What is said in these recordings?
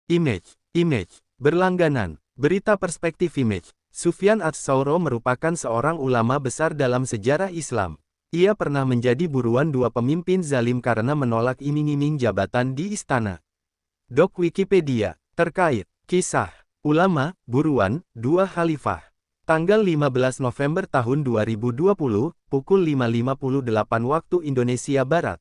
Image. Berlangganan. Berita perspektif Image. Sufyan ats-Tsauri merupakan seorang ulama besar dalam sejarah Islam. Ia pernah menjadi buruan dua pemimpin zalim karena menolak iming-iming jabatan di istana. Dok Wikipedia. Terkait kisah ulama, buruan, dua khalifah. Tanggal 15 November tahun 2020, pukul 5.58 waktu Indonesia Barat.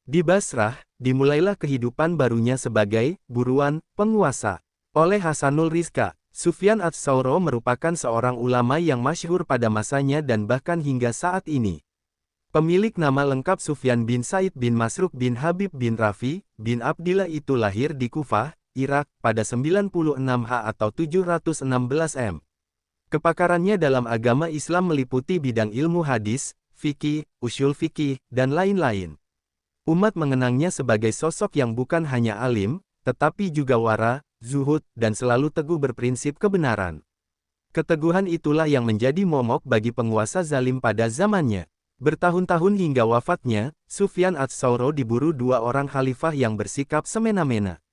Di Basrah, dimulailah kehidupan barunya sebagai buruan penguasa. Oleh Hasanul Rizka, Sufyan ats-Tsauri merupakan seorang ulama yang masyhur pada masanya dan bahkan hingga saat ini. Pemilik nama lengkap Sufyan bin Said bin Masruq bin Habib bin Rafi bin Abdillah itu lahir di Kufah, Irak, pada 96 H atau 716 M. Kepakarannya dalam agama Islam meliputi bidang ilmu hadis, fikih, usyul fikih, dan lain-lain. Umat mengenangnya sebagai sosok yang bukan hanya alim, tetapi juga wara, zuhud, dan selalu teguh berprinsip kebenaran. Keteguhan itulah yang menjadi momok bagi penguasa zalim pada zamannya. Bertahun-tahun hingga wafatnya, Sufyan ats-Tsauri diburu dua orang khalifah yang bersikap semena-mena.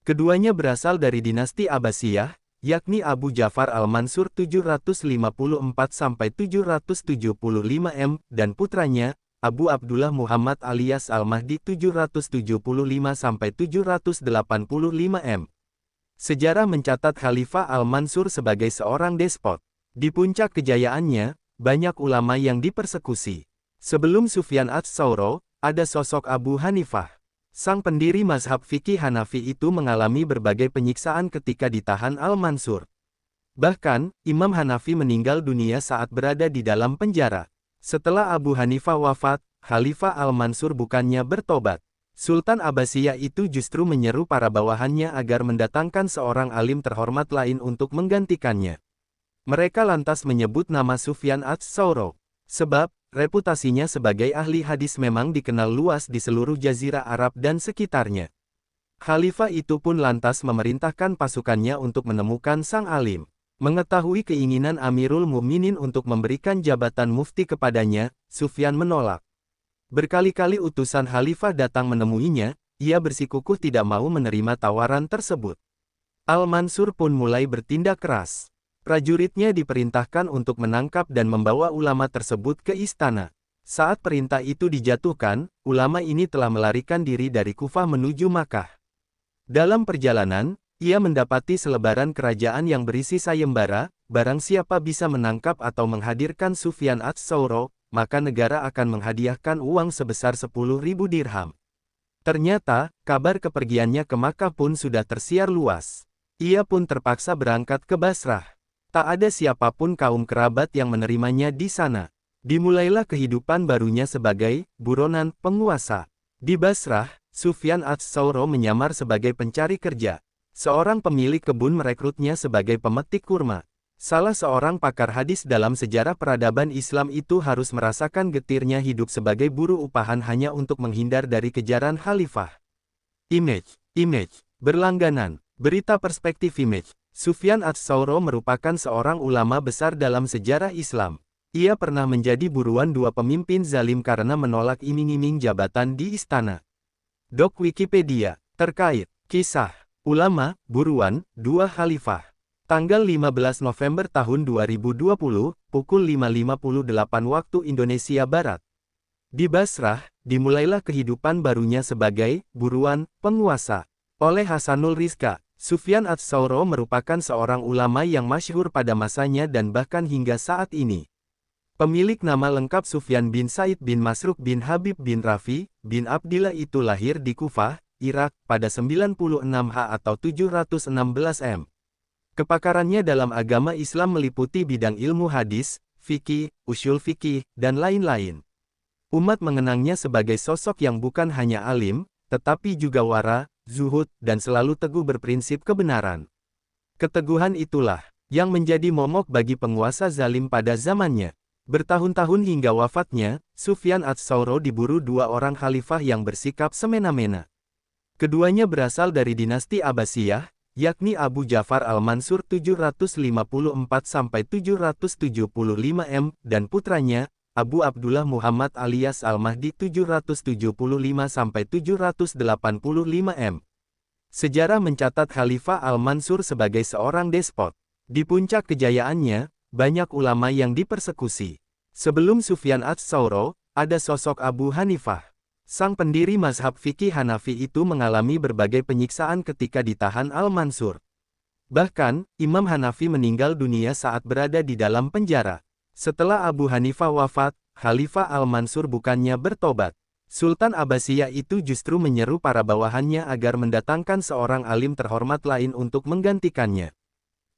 Keduanya berasal dari dinasti Abbasiyah, yakni Abu Ja'far al-Mansur 754–775 M, dan putranya, Abu Abdullah Muhammad alias Al-Mahdi 775–785 M. Sejarah mencatat Khalifah Al-Mansur sebagai seorang despot. Di puncak kejayaannya, banyak ulama yang dipersekusi. Sebelum Sufyan ats-Tsauri, ada sosok Abu Hanifah. Sang pendiri mazhab fikih Hanafi itu mengalami berbagai penyiksaan ketika ditahan Al-Mansur. Bahkan, Imam Hanafi meninggal dunia saat berada di dalam penjara. Setelah Abu Hanifah wafat, Khalifah Al-Mansur bukannya bertobat. Sultan Abbasiyah itu justru menyeru para bawahannya agar mendatangkan seorang alim terhormat lain untuk menggantikannya. Mereka lantas menyebut nama Sufyan ats-Tsauri. Sebab, reputasinya sebagai ahli hadis memang dikenal luas di seluruh Jazirah Arab dan sekitarnya. Khalifah itu pun lantas memerintahkan pasukannya untuk menemukan sang alim. Mengetahui keinginan Amirul Mukminin untuk memberikan jabatan mufti kepadanya, Sufyan menolak. Berkali-kali utusan Khalifah datang menemuinya, ia bersikukuh tidak mau menerima tawaran tersebut. Al-Mansur pun mulai bertindak keras. Prajuritnya diperintahkan untuk menangkap dan membawa ulama tersebut ke istana. Saat perintah itu dijatuhkan, ulama ini telah melarikan diri dari Kufah menuju Makkah. Dalam perjalanan, ia mendapati selebaran kerajaan yang berisi sayembara, barang siapa bisa menangkap atau menghadirkan Sufyan ats-Tsauri, maka negara akan menghadiahkan uang sebesar 10.000 dirham. Ternyata, kabar kepergiannya ke Makkah pun sudah tersiar luas. Ia pun terpaksa berangkat ke Basrah. Tak ada siapapun kaum kerabat yang menerimanya di sana. Dimulailah kehidupan barunya sebagai buronan penguasa. Di Basrah, Sufyan ats-Tsauri menyamar sebagai pencari kerja. Seorang pemilik kebun merekrutnya sebagai pemetik kurma. Salah seorang pakar hadis dalam sejarah peradaban Islam itu harus merasakan getirnya hidup sebagai buruh upahan hanya untuk menghindar dari kejaran khalifah. Image. Berlangganan. Berita perspektif Image. Sufyan ats-Tsauri merupakan seorang ulama besar dalam sejarah Islam. Ia pernah menjadi buruan dua pemimpin zalim karena menolak iming-iming jabatan di istana. Dok Wikipedia. Terkait kisah ulama, buruan, dua khalifah. Tanggal 15 November tahun 2020, pukul 5.58 waktu Indonesia Barat. Di Basrah, dimulailah kehidupan barunya sebagai buruan penguasa. Oleh Hasanul Rizka, Sufyan ats-Tsauri merupakan seorang ulama yang masyhur pada masanya dan bahkan hingga saat ini. Pemilik nama lengkap Sufyan bin Said bin Masruq bin Habib bin Rafi bin Abdillah itu lahir di Kufah, Irak, pada 96 H atau 716 M. Kepakarannya dalam agama Islam meliputi bidang ilmu hadis, fikih, usyul fikih, dan lain-lain. Umat mengenangnya sebagai sosok yang bukan hanya alim, tetapi juga wara, zuhud, dan selalu teguh berprinsip kebenaran. Keteguhan itulah yang menjadi momok bagi penguasa zalim pada zamannya. Bertahun-tahun hingga wafatnya, Sufyan ats-Tsauri diburu dua orang khalifah yang bersikap semena-mena. Keduanya berasal dari dinasti Abbasiyah, yakni Abu Ja'far al-Mansur 754–775 M, dan putranya, Abu Abdullah Muhammad alias Al-Mahdi 775–785 M. Sejarah mencatat Khalifah Al-Mansur sebagai seorang despot. Di puncak kejayaannya, banyak ulama yang dipersekusi. Sebelum Sufyan ats-Tsauri, ada sosok Abu Hanifah. Sang pendiri mazhab fikih Hanafi itu mengalami berbagai penyiksaan ketika ditahan Al-Mansur. Bahkan, Imam Hanafi meninggal dunia saat berada di dalam penjara. Setelah Abu Hanifah wafat, Khalifah Al-Mansur bukannya bertobat. Sultan Abbasiyah itu justru menyeru para bawahannya agar mendatangkan seorang alim terhormat lain untuk menggantikannya.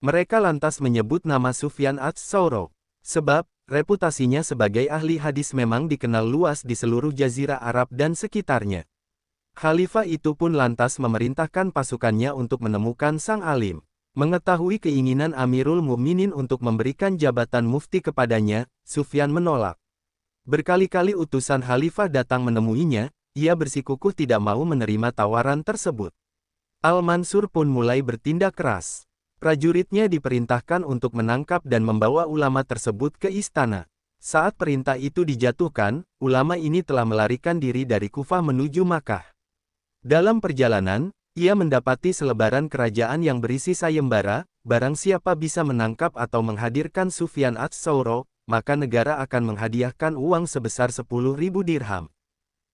Mereka lantas menyebut nama Sufyan ats-Tsauri. Sebab, reputasinya sebagai ahli hadis memang dikenal luas di seluruh jazirah Arab dan sekitarnya. Khalifah itu pun lantas memerintahkan pasukannya untuk menemukan sang alim. Mengetahui keinginan Amirul Mukminin untuk memberikan jabatan mufti kepadanya, Sufyan menolak. Berkali-kali utusan Khalifah datang menemuinya, ia bersikukuh tidak mau menerima tawaran tersebut. Al-Mansur pun mulai bertindak keras. Prajuritnya diperintahkan untuk menangkap dan membawa ulama tersebut ke istana. Saat perintah itu dijatuhkan, ulama ini telah melarikan diri dari Kufah menuju Makkah. Dalam perjalanan, ia mendapati selebaran kerajaan yang berisi sayembara, barang siapa bisa menangkap atau menghadirkan Sufyan ats-Tsauri, maka negara akan menghadiahkan uang sebesar 10.000 dirham.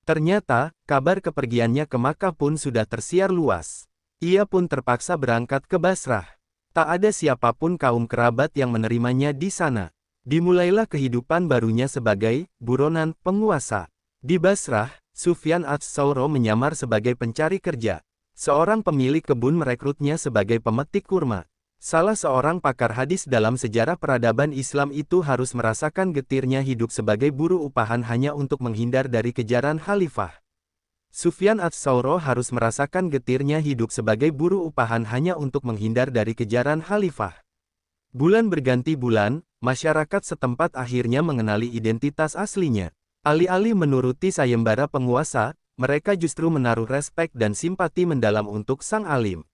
Ternyata, kabar kepergiannya ke Makkah pun sudah tersiar luas. Ia pun terpaksa berangkat ke Basrah. Tak ada siapapun kaum kerabat yang menerimanya di sana. Dimulailah kehidupan barunya sebagai buronan penguasa. Di Basrah, Sufyan ats-Tsauri menyamar sebagai pencari kerja. Seorang pemilik kebun merekrutnya sebagai pemetik kurma. Salah seorang pakar hadis dalam sejarah peradaban Islam itu harus merasakan getirnya hidup sebagai buruh upahan hanya untuk menghindar dari kejaran khalifah. Sufyan ats-Tsauri harus merasakan getirnya hidup sebagai buruh upahan hanya untuk menghindar dari kejaran khalifah. Bulan berganti bulan, masyarakat setempat akhirnya mengenali identitas aslinya. Alih-alih menuruti sayembara penguasa, mereka justru menaruh respek dan simpati mendalam untuk sang alim.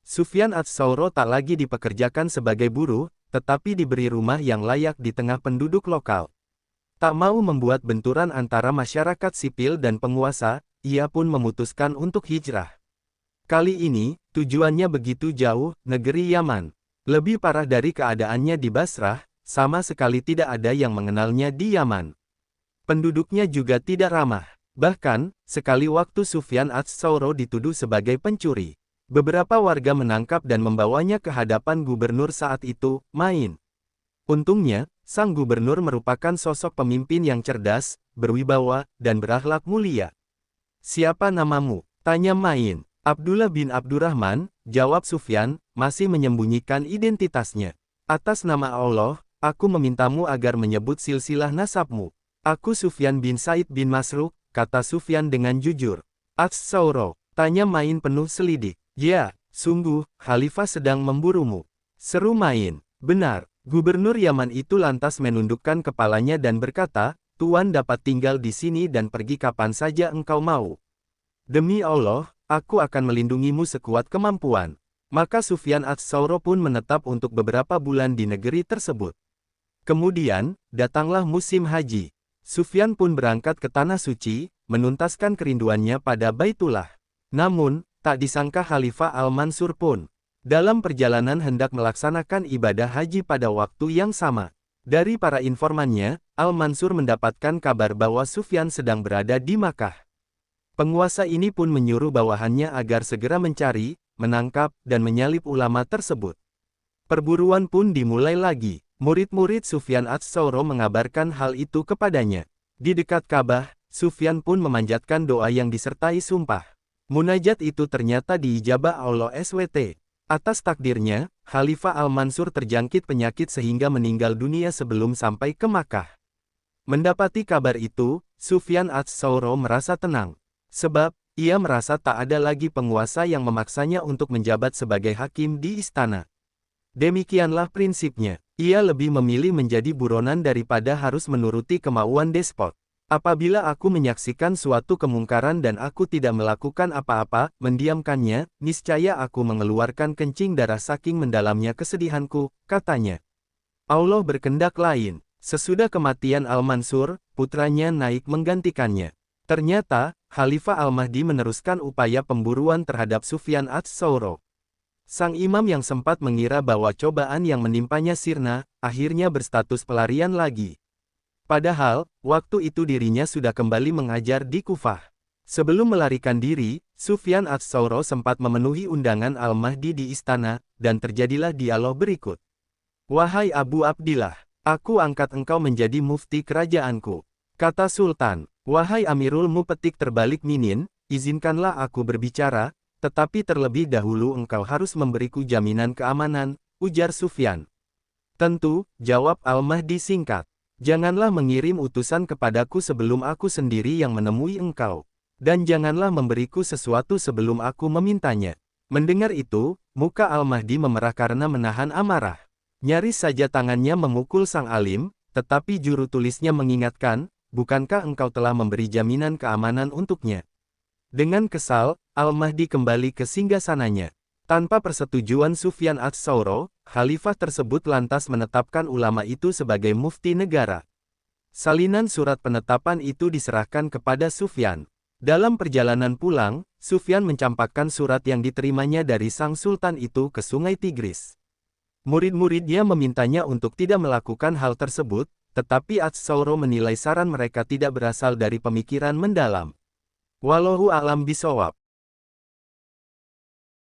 Sufyan ats-Tsauri tak lagi dipekerjakan sebagai buruh, tetapi diberi rumah yang layak di tengah penduduk lokal. Tak mau membuat benturan antara masyarakat sipil dan penguasa, ia pun memutuskan untuk hijrah. Kali ini, tujuannya begitu jauh, negeri Yaman. Lebih parah dari keadaannya di Basrah, sama sekali tidak ada yang mengenalnya di Yaman. Penduduknya juga tidak ramah. Bahkan, sekali waktu Sufyan ats-Tsauri dituduh sebagai pencuri. Beberapa warga menangkap dan membawanya ke hadapan gubernur saat itu, Main. Untungnya, sang gubernur merupakan sosok pemimpin yang cerdas, berwibawa, dan berakhlak mulia. "Siapa namamu?" tanya Main. "Abdullah bin Abdurrahman," jawab Sufyan, masih menyembunyikan identitasnya. "Atas nama Allah, aku memintamu agar menyebut silsilah nasabmu." "Aku Sufyan bin Said bin Masruq," kata Sufyan dengan jujur. "Ats-Tsauri?" tanya Main penuh selidik. "Ya, sungguh, Khalifah sedang memburumu," seru Main. "Benar." Gubernur Yaman itu lantas menundukkan kepalanya dan berkata, "Tuan dapat tinggal di sini dan pergi kapan saja engkau mau. Demi Allah, aku akan melindungimu sekuat kemampuan." Maka Sufyan ats-Tsauri pun menetap untuk beberapa bulan di negeri tersebut. Kemudian, datanglah musim haji. Sufyan pun berangkat ke Tanah Suci, menuntaskan kerinduannya pada Baitullah. Namun, tak disangka Khalifah Al-Mansur pun dalam perjalanan hendak melaksanakan ibadah haji pada waktu yang sama. Dari para informannya, Al-Mansur mendapatkan kabar bahwa Sufyan sedang berada di Makkah. Penguasa ini pun menyuruh bawahannya agar segera mencari, menangkap, dan menyalib ulama tersebut. Perburuan pun dimulai lagi. Murid-murid Sufyan ats-Tsauri mengabarkan hal itu kepadanya. Di dekat Ka'bah, Sufyan pun memanjatkan doa yang disertai sumpah. Munajat itu ternyata diijabah Allah SWT. Atas takdirnya, Khalifah Al-Mansur terjangkit penyakit sehingga meninggal dunia sebelum sampai ke Makkah. Mendapati kabar itu, Sufyan ats-Tsauri merasa tenang. Sebab, ia merasa tak ada lagi penguasa yang memaksanya untuk menjabat sebagai hakim di istana. Demikianlah prinsipnya. Ia lebih memilih menjadi buronan daripada harus menuruti kemauan despot. "Apabila aku menyaksikan suatu kemungkaran dan aku tidak melakukan apa-apa, mendiamkannya, niscaya aku mengeluarkan kencing darah saking mendalamnya kesedihanku," katanya. Allah berkendak lain. Sesudah kematian Al-Mansur, putranya naik menggantikannya. Ternyata, Khalifah Al-Mahdi meneruskan upaya pemburuan terhadap Sufyan ats-Tsauri. Sang imam yang sempat mengira bahwa cobaan yang menimpanya sirna, akhirnya berstatus pelarian lagi. Padahal, waktu itu dirinya sudah kembali mengajar di Kufah. Sebelum melarikan diri, Sufyan ats-Tsauri sempat memenuhi undangan Al-Mahdi di istana, dan terjadilah dialog berikut. "Wahai Abu Abdillah, aku angkat engkau menjadi mufti kerajaanku," kata Sultan. "Wahai Amirul Mupetik terbalik Minin, izinkanlah aku berbicara, tetapi terlebih dahulu engkau harus memberiku jaminan keamanan," ujar Sufyan. "Tentu," jawab Al-Mahdi singkat. "Janganlah mengirim utusan kepadaku sebelum aku sendiri yang menemui engkau. Dan janganlah memberiku sesuatu sebelum aku memintanya." Mendengar itu, muka Al-Mahdi memerah karena menahan amarah. Nyaris saja tangannya memukul sang alim, tetapi juru tulisnya mengingatkan, "Bukankah engkau telah memberi jaminan keamanan untuknya?" Dengan kesal, Al-Mahdi kembali ke singgasananya. Tanpa persetujuan Sufyan ats-Tsauri, khalifah tersebut lantas menetapkan ulama itu sebagai mufti negara. Salinan surat penetapan itu diserahkan kepada Sufyan. Dalam perjalanan pulang, Sufyan mencampakkan surat yang diterimanya dari sang sultan itu ke Sungai Tigris. Murid-muridnya memintanya untuk tidak melakukan hal tersebut, tetapi ats-Tsauri menilai saran mereka tidak berasal dari pemikiran mendalam. Wallahu a'lam bishawab.